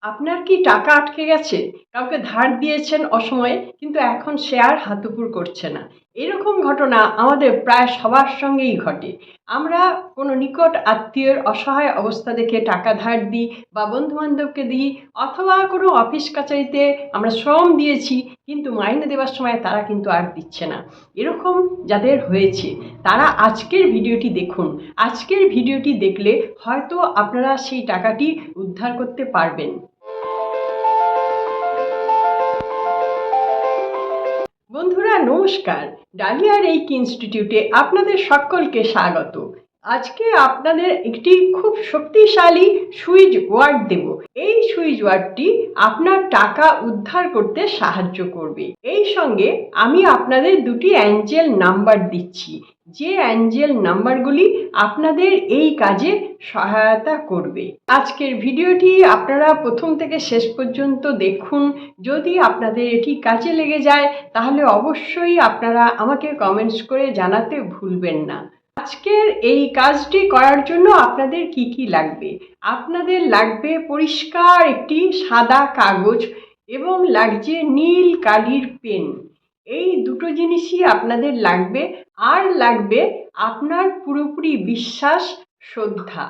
আপনার কি টাকা আটকে গেছে? কাউকে ধার দিয়েছেন অসময়ে কিন্তু এখন সে আর হাত-উপর করছে না। এরকম ঘটনা আমাদের প্রায় সবার সঙ্গেই ঘটে। আমরা কোনো নিকট আত্মীয়ের অসহায় অবস্থা দেখে টাকা ধার দিই বা বন্ধু-বান্ধবকে দিই, অথবা কোনো অফিস কাচারিতে আমরা শ্রম দিয়েছি কিন্তু মাইনে দেওয়ার সময় তারা কিন্তু আর দিচ্ছে না। এরকম যাদের হয়েছে তারা আজকের ভিডিওটি দেখুন। আজকের ভিডিওটি দেখলে হয়তো আপনারা সেই টাকাটি উদ্ধার করতে পারবেন। বন্ধুরা নমস্কার, ডালিয়া রেইকি ইনস্টিটিউটে আপনাদের সকলকে স্বাগত। আজকে আপনাদের একটি খুব শক্তিশালী সুইচ ওয়ার্ড দেব। এই সুইচ ওয়ার্ডটি আপনার টাকা উদ্ধার করতে সাহায্য করবে। এই সঙ্গে আমি আপনাদের দুটি অ্যাঞ্জেল নাম্বার দিচ্ছি, যে অ্যাঞ্জেল নাম্বারগুলি আপনাদের এই কাজে সহায়তা করবে। আজকের ভিডিওটি আপনারা প্রথম থেকে শেষ পর্যন্ত দেখুন। যদি আপনাদের এটি কাজে লেগে যায় তাহলে অবশ্যই আপনারা আমাকে কমেন্টস করে জানাতে ভুলবেন না। আজকের এই কাজটি করার জন্য আপনাদের কি কি লাগবে? আপনাদের লাগবে পরিষ্কার একটি সাদা কাগজ এবং লাগছে নীল কালির পেন। এই দুটো জিনিসই আপনাদের লাগবে। আর লাগবে আপনার পুরোপুরি বিশ্বাস, শ্রদ্ধা।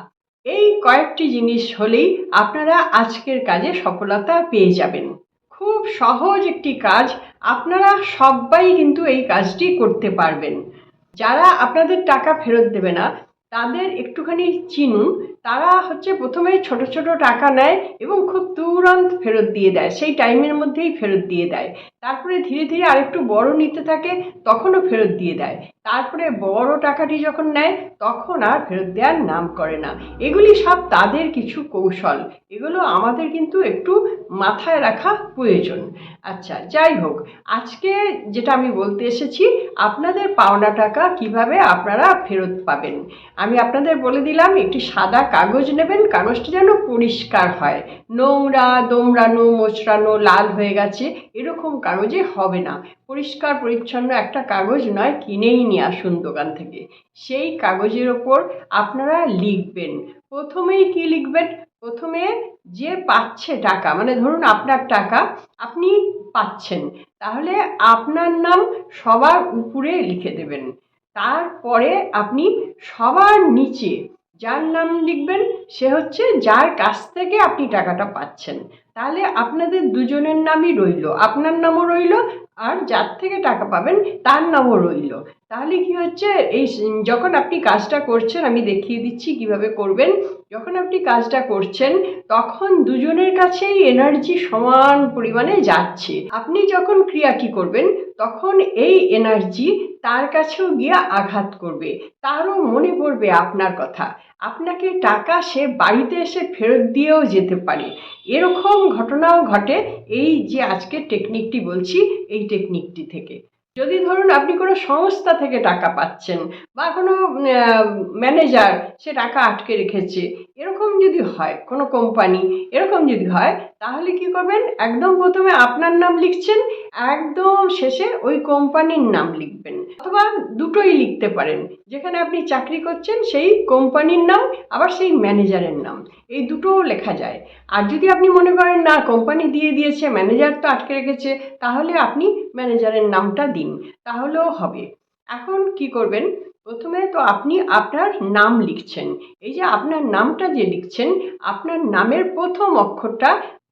এই কয়েকটি জিনিস হলেই আপনারা আজকের কাজে সফলতা পেয়ে যাবেন। খুব সহজ একটি কাজ, আপনারা সবাই কিন্তু এই কাজটি করতে পারবেন। যারা আপনাদের টাকা ফেরত দেবে না তাদের একটুখানি চিনুন। তারা প্রথমে ছোট ছোট টাকা নেয় এবং খুব তুরন্ত ফেরত দিয়ে দেয়, সেই টাইমের মধ্যেই ফেরত দিয়ে দেয়। তারপরে ধীরে ধীরে আরেকটু বড় নিতে থাকে, তখনও ফেরত দিয়ে দেয়। তারপরে বড় টাকাটি যখন নেয় তখন আর ফেরত দেওয়ার নাম করে না। এগুলি সব তাদের কিছু কৌশল, এগুলো আমাদের কিন্তু একটু মাথায় রাখা প্রয়োজন। আচ্ছা, যাই হোক, আজকে যেটা আমি বলতে এসেছি, আপনাদের পাওনা টাকা কিভাবে আপনারা ফেরত পাবেন। আমি আপনাদের বলে দিলাম, একটি সাদা কাগজ নেবেন। কাগজটি যেন পরিষ্কার হয়, নোংরা, দোমড়ানো, মোচড়ানো, লাল হয়ে গেছে এরকম কাগজে হবে না। পরিষ্কার পরিচ্ছন্ন একটা কাগজ নয়, কিনেই নিয়ে আসুন দোকান থেকে। সেই কাগজের ওপর আপনারা লিখবেন। প্রথমেই কি লিখবেন? প্রথমে যে পাচ্ছে টাকা, মানে ধরুন আপনার টাকা আপনি পাচ্ছেন, তাহলে আপনার নাম সবার উপরে লিখে দেবেন। তারপরে আপনি সবার নিচে যার নাম লিখবেন সে যার কাছ থেকে আপনি টাকাটা পাচ্ছেন। তাহলে আপনাদের দুজনের নামই রইল, আপনার নামও রইল আর যার থেকে টাকা পাবেন তার নামও রইল। তাহলে কি এই যখন আপনি কাজটা করছেন, আমি দেখিয়ে দিচ্ছি কিভাবে করবেন। যখন আপনি কাজটা করছেন তখন দুজনের কাছেই এনার্জি সমান পরিমাণে যাচ্ছে। আপনি যখন ক্রিয়াটি করবেন তখন এই এনার্জি তার কাছেও গিয়ে আঘাত করবে, তারও মনে পড়বে আপনার কথা। আপনাকে টাকা সে বাড়িতে এসে ফেরত দিয়েও যেতে পারে। এরকম ঘটনাও ঘটে এই যে আজকের টেকনিকটি বলছি, এই টেকনিকটি থেকে। যদি ধরুন আপনি কোনো সংস্থা থেকে টাকা পাচ্ছেন বা কোনো ম্যানেজার সে টাকা আটকে রেখেছে, এরকম যদি হয়, কোনো কোম্পানি এরকম যদি হয়, তাহলে কি করবেন? একদম প্রথমে আপনার নাম লিখছেন, একদম শেষে ওই কোম্পানির নাম লিখবেন। অথবা দুটোই লিখতে পারেন, যেখানে আপনি চাকরি করছেন সেই কোম্পানির নাম, আবার সেই ম্যানেজারের নাম, এই দুটোও লেখা যায়। আর যদি আপনি মনে করেন না কোম্পানি দিয়ে দিয়েছে, ম্যানেজার তো আটকে রেখেছে, তাহলে আপনি ম্যানেজারের নামটা দিন, তাহলেও হবে। এখন কি করবেন? প্রথমে তো আপনি আপনার নাম লিখছেন। এই যে আপনার নামটা যে লিখছেন, আপনার নামের প্রথম অক্ষরটা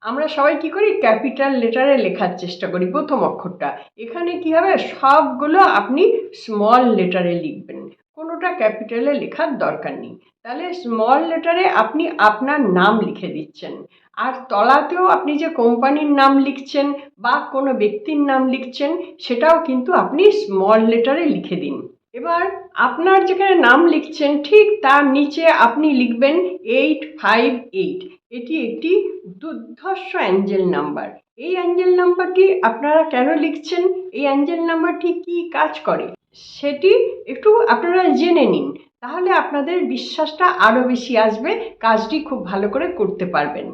আমরা সবাই কি করি? ক্যাপিটাল লেটারে লেখার চেষ্টা করি প্রথম অক্ষরটা। এখানে কি হবে? সবগুলো আপনি স্মল লেটারে লিখবেন, কোনোটা ক্যাপিটালে লেখার দরকার নেই। তাহলে স্মল লেটারে আপনি আপনার নাম লিখে দিচ্ছেন, আর তলাতেও আপনি যে কোম্পানির নাম লিখছেন বা কোনো ব্যক্তির নাম লিখছেন সেটাও কিন্তু আপনি স্মল লেটারে লিখে দিন। এবার আপনার যেখানে নাম লিখছেন ঠিক তার নিচে আপনি লিখবেন 858। এটি একটি দুর্ধর্ষ অ্যাঞ্জেল নাম্বার। এই অ্যাঞ্জেল নাম্বারটি আপনারা কেন লিখছেন, এই অ্যাঞ্জেল নাম্বারটি কি কাজ করে সেটি একটু আপনারা জেনে নিন, তাহলে আপনাদের বিশ্বাসটা আরও বেশি আসবে, কাজটি খুব ভালো করে করতে পারবেন।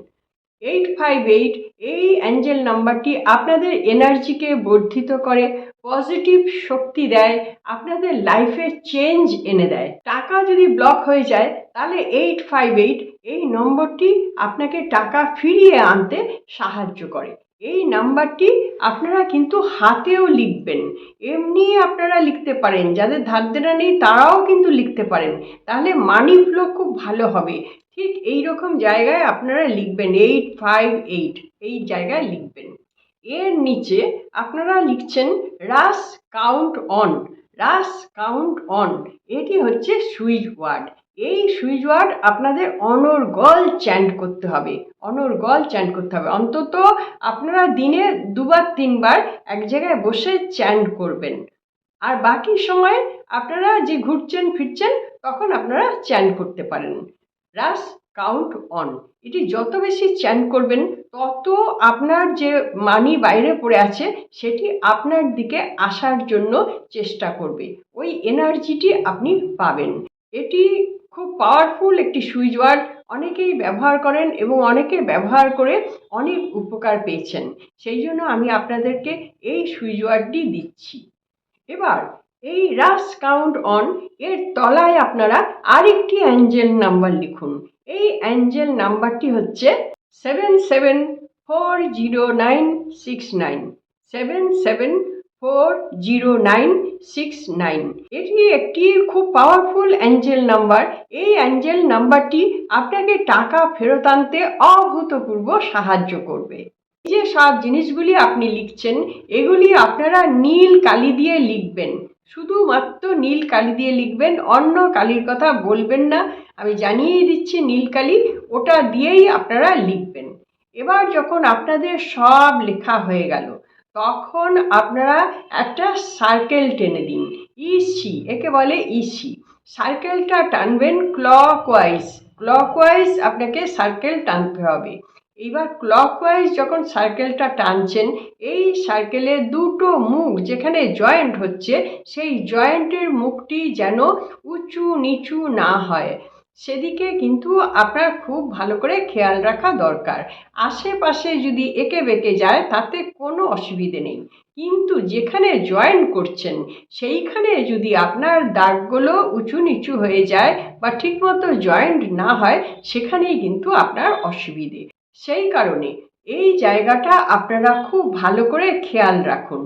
858 এই অ্যাঞ্জেল নাম্বারটি আপনাদের এনার্জিকে বর্ধিত করে, পজিটিভ শক্তি দেয়, আপনাদের লাইফে চেঞ্জ এনে দেয়। টাকা যদি ব্লক হয়ে যায় তাহলে 858 এই নম্বরটি আপনাকে টাকা ফিরিয়ে আনতে সাহায্য করে। এই নাম্বারটি আপনারা কিন্তু হাতেও লিখবেন, এমনি আপনারা লিখতে পারেন, যাদের ধার দেনা নেই তারাও কিন্তু লিখতে পারেন, তাহলে মানি ফ্লো খুব ভালো হবে। ঠিক এই রকম জায়গায় আপনারা লিখবেন 858, এই জায়গায় লিখবেন। এর নিচে আপনারা লিখছেন রাস কাউন্ট অন। রাস কাউন্ট অন, এটি হচ্ছে সুইচ ওয়ার্ড। এই সুইচ ওয়ার্ড আপনাদের অনর্গল চ্যান্ট করতে হবে, অনর্গল চ্যান্ট করতে হবে। অন্তত আপনারা দিনে 2-3 বার এক জায়গায় বসে চ্যান্ট করবেন, আর বাকি সময় আপনারা যে ঘুরছেন ফিরছেন তখন আপনারা চ্যান্ট করতে পারেন। রাস কাউন্ট অন, এটি যত বেশি চ্যান্ট করবেন তত আপনার যে মানি বাইরে পড়ে আছে সেটি আপনার দিকে আসার জন্য চেষ্টা করবে, ওই এনার্জিটি আপনি পাবেন। এটি খুব পাওয়ারফুল একটি সুইচ ওয়ার্ড, অনেকেই ব্যবহার করেন এবং অনেকে ব্যবহার করে অনেক উপকার পেয়েছেন। সেই জন্য আমি আপনাদেরকে এই সুইচ ওয়ার্ডটি দিচ্ছি। এবার এই রাস কাউন্ট অন এর তলায় আপনারা আরেকটি অ্যাঞ্জেল নাম্বার লিখুন। এই অ্যাঞ্জেল নাম্বারটি হচ্ছে 774096, 774096। এটি একটি খুব পাওয়ারফুল অ্যাঞ্জেল নাম্বার। এই অ্যাঞ্জেল নাম্বারটি আপনাকে টাকা ফেরত আনতে অভূতপূর্ব সাহায্য করবে। যে সব জিনিসগুলি আপনি লিখছেন এগুলি আপনারা নীল কালি দিয়ে লিখবেন, শুধুমাত্র নীল কালি দিয়ে লিখবেন, অন্য কালির কথা বলবেন না। আমি জানিয়ে দিচ্ছি নীল কালি, ওটা দিয়েই আপনারা লিখবেন। এবার যখন আপনাদের সব লেখা হয়ে গেল তখন আপনারা একটা সার্কেল টেনে দিন, ইসি, একে বলে ইসি। সার্কেলটা টানবেন ক্লকওয়াইজ, ক্লকওয়াইজ আপনাকে সার্কেল টানতে হবে। এবার ক্লকওয়াইজ যখন সার্কেলটা টানছেন এই সার্কেলের দুটো মুখ যেখানে জয়েন্ট হচ্ছে সেই জয়েন্টের মুখটি যেন উঁচু নিচু না হয়, সেদিকে কিন্তু আপনার খুব ভালো করে খেয়াল রাখা দরকার। আশেপাশে যদি এঁকে বেঁকে যায় তাতে কোনো অসুবিধে নেই, কিন্তু যেখানে জয়েন করছেন সেইখানে যদি আপনার দাগগুলো উঁচু নিচু হয়ে যায় বা ঠিকমতো জয়েন্ট না হয় সেখানেই কিন্তু আপনার অসুবিধে। সেই কারণে এই জায়গাটা আপনারা খুব ভালো করে খেয়াল রাখুন।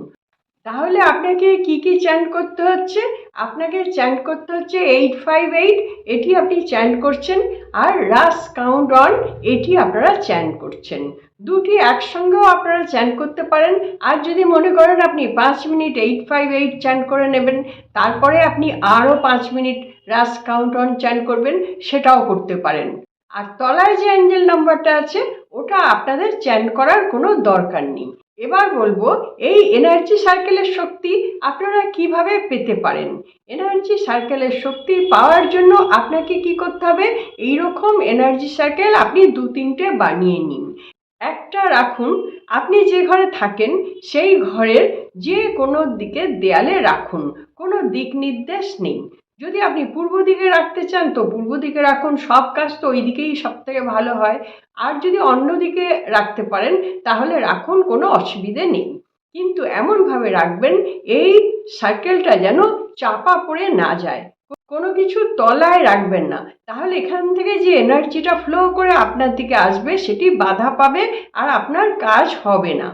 তাহলে আপনাকে কি কি চ্যান্ট করতে হচ্ছে? আপনাকে চ্যান্ট করতে হচ্ছে 858, এটি আপনি চ্যান্ট করছেন, আর রাস কাউন্ট অন এটি আপনারা চ্যান্ট করছেন। দুটি একসঙ্গেও আপনারা চ্যান্ট করতে পারেন, আর যদি মনে করেন আপনি 5 মিনিট 858 চ্যান্ট করে নেবেন, তারপরে আপনি আরও 5 মিনিট রাস কাউন্ট অন চ্যান্ট করবেন, সেটাও করতে পারেন। আর তলায় যে অ্যাঞ্জেল নাম্বারটা আছে ওটা আপনাদের চ্যান্ট করার কোনো দরকার নেই। এবার বলবো এই এনার্জি সার্কেলের শক্তি আপনারা কিভাবে পেতে পারেন। এনার্জি সার্কেলের শক্তি পাওয়ার জন্য আপনাকে কি করতে হবে, এইরকম এনার্জি সার্কেল আপনি 2-3টে বানিয়ে নিন। একটা রাখুন আপনি যে ঘরে থাকেন সেই ঘরের যে কোনো দিকে দেয়ালে রাখুন, কোনো দিক নির্দেশ নেই। যদি আপনি পূর্ব দিকে রাখতে চান তো পূর্ব দিকে রাখুন, সব কাজ তো ওই দিকেই সব থেকে ভালো হয়। আর যদি অন্য দিকে রাখতে পারেন তাহলে রাখুন, কোনো অসুবিধে নেই, কিন্তু এমনভাবে রাখবেন এই সার্কেলটা যেন চাপা পড়ে না যায়, কোনো কিছু তলায় রাখবেন না, তাহলে এখান থেকে যে এনার্জিটা ফ্লো করে আপনার দিকে আসবে সেটি বাধা পাবে আর আপনার কাজ হবে না।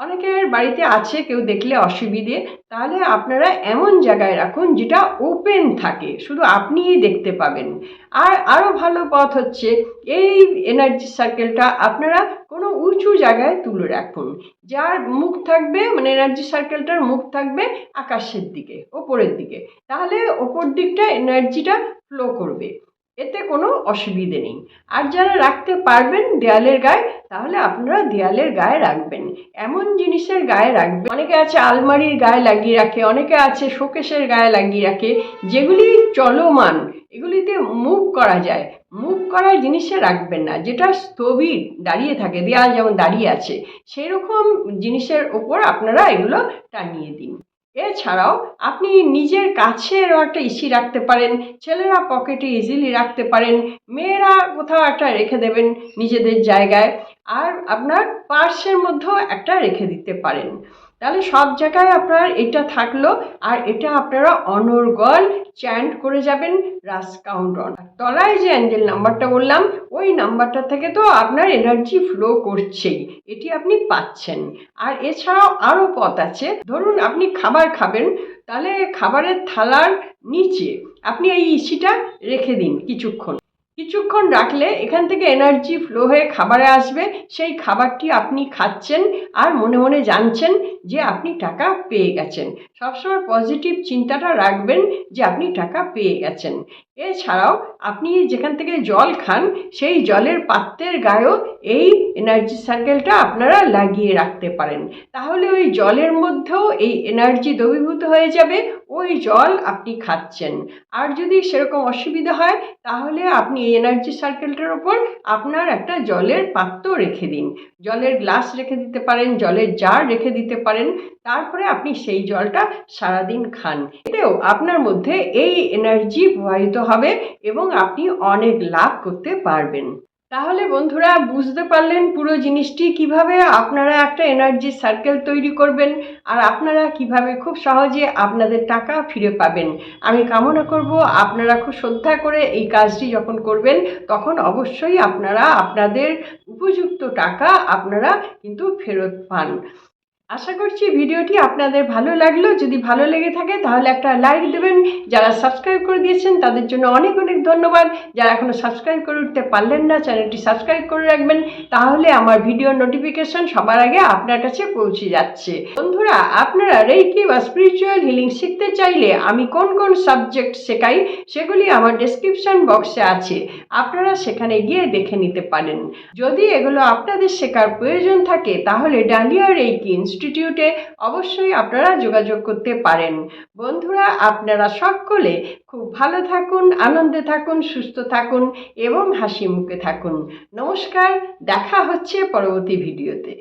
অনেকের বাড়িতে আছে কেউ দেখলে অসুবিধে, তাহলে আপনারা এমন জায়গায় রাখুন যেটা ওপেন থাকে, শুধু আপনিই দেখতে পাবেন। আর আরও ভালো পথ হচ্ছে এই এনার্জি সার্কেলটা আপনারা কোনো উঁচু জায়গায় তুলে রাখুন, যার মুখ থাকবে মানে এনার্জি সার্কেলটার মুখ থাকবে আকাশের দিকে, ওপরের দিকে, তাহলে ওপর দিকটা এনার্জিটা ফ্লো করবে, এতে কোনো অসুবিধে নেই। আর যারা রাখতে পারবেন দেয়ালের গায়ে তাহলে আপনারা দেয়ালের গায়ে রাখবেন, এমন জিনিসের গায়ে রাখবেন। অনেকে আছে আলমারির গায়ে লাগিয়ে রাখে, অনেকে আছে শোকেসের গায়ে লাগিয়ে রাখে, যেগুলি চলমান, এগুলিতে মুভ করা যায়, মুভ করা জিনিসে রাখবেন না, যেটা স্থবির দাঁড়িয়ে থাকে, দেয়াল যেমন দাঁড়িয়ে আছে সেই রকম জিনিসের ওপর আপনারা এগুলো টানিয়ে দিন। এছাড়াও আপনি নিজের কাছেও একটা ইসি রাখতে পারেন, ছেলেরা পকেটে ইজিলি রাখতে পারেন, মেয়েরা কোথাও একটা রেখে দেবেন নিজেদের জায়গায়, আর আপনার পার্সের মধ্যেও একটা রেখে দিতে পারেন। তাহলে সব জায়গায় আপনার এটা থাকলো, আর এটা আপনারা অনর্গল চ্যান্ট করে যাবেন রাস কাউন্ট অন। তলায় যে অ্যাঞ্জেল নাম্বারটা বললাম, ওই নাম্বারটা থেকে তো আপনার এনার্জি ফ্লো করছেই, এটি আপনি পাচ্ছেন। আর এছাড়াও আরও পথ আছে। ধরুন আপনি খাবার খাবেন, তাহলে খাবারের থালার নিচে আপনি এই ইসিটা রেখে দিন কিছুক্ষণ রাখলে এখান থেকে এনার্জি ফ্লো হয়ে খাবারে আসবে। সেই খাবারটি আপনি খাচ্ছেন আর মনে মনে জানছেন যে আপনি টাকা পেয়ে গেছেন। সবসময় পজিটিভ চিন্তাটা রাখবেন যে আপনি টাকা পেয়ে গেছেন। এছাড়াও আপনি যেখান থেকে জল খান, সেই জলের পাত্রের গায়েও এই এনার্জি সার্কেলটা আপনারা লাগিয়ে রাখতে পারেন। তাহলে ওই জলের মধ্যেও এই এনার্জি দ্রবীভূত হয়ে যাবে, ওই জল আপনি খাচ্ছেন। আর যদি সেরকম অসুবিধা হয়, তাহলে আপনি এই এনার্জি সার্কেলটার ওপর আপনার একটা জলের পাত্র রেখে দিন। জলের গ্লাস রেখে দিতে পারেন, জলের জার রেখে দিতে পারেন। তারপরে আপনি সেই জলটা সারাদিন খান। এতেও আপনার মধ্যে এই এনার্জি প্রবাহিত হবে এবং আপনি অনেক লাভ করতে পারবেন। তাহলে বন্ধুরা, বুঝতে পারলেন পুরো জিনিসটি কিভাবে আপনারা একটা এনার্জি সার্কেল তৈরি করবেন আর আপনারা কিভাবে খুব সহজে আপনাদের টাকা ফিরে পাবেন। আমি কামনা করব আপনারা খুব শ্রদ্ধা করে এই কাজটি যখন করবেন, তখন অবশ্যই আপনারা আপনাদের উপযুক্ত টাকা আপনারা কিন্তু ফেরত পান। আশা করছি ভিডিওটি আপনাদের ভালো লাগলো। যদি ভালো লেগে থাকে তাহলে একটা লাইক দেবেন। যারা সাবস্ক্রাইব করে দিয়েছেন তাদের জন্য অনেক অনেক ধন্যবাদ। যারা এখনও সাবস্ক্রাইব করে উঠতে পারলেন না, চ্যানেলটি সাবস্ক্রাইব করে রাখবেন, তাহলে আমার ভিডিওর নোটিফিকেশন সবার আগে আপনার কাছে পৌঁছে যাচ্ছে। বন্ধুরা, আপনারা রেইকি বা স্পিরিচুয়াল হিলিং শিখতে চাইলে আমি কোন কোন সাবজেক্ট শেখাই সেগুলি আমার ডেসক্রিপশন বক্সে আছে, আপনারা সেখানে গিয়ে দেখে নিতে পারেন। যদি এগুলো আপনাদের শেখার প্রয়োজন থাকে তাহলে ডালিয়া রেইকি ইনস্টিটিউটে অবশ্যই আপনারা যোগাযোগ করতে পারেন। বন্ধুরা, আপনারা সকলে খুব ভালো থাকুন, আনন্দে থাকুন, সুস্থ থাকুন এবং হাসি মুখে থাকুন। নমস্কার, দেখা হচ্ছে পরবর্তী ভিডিওতে।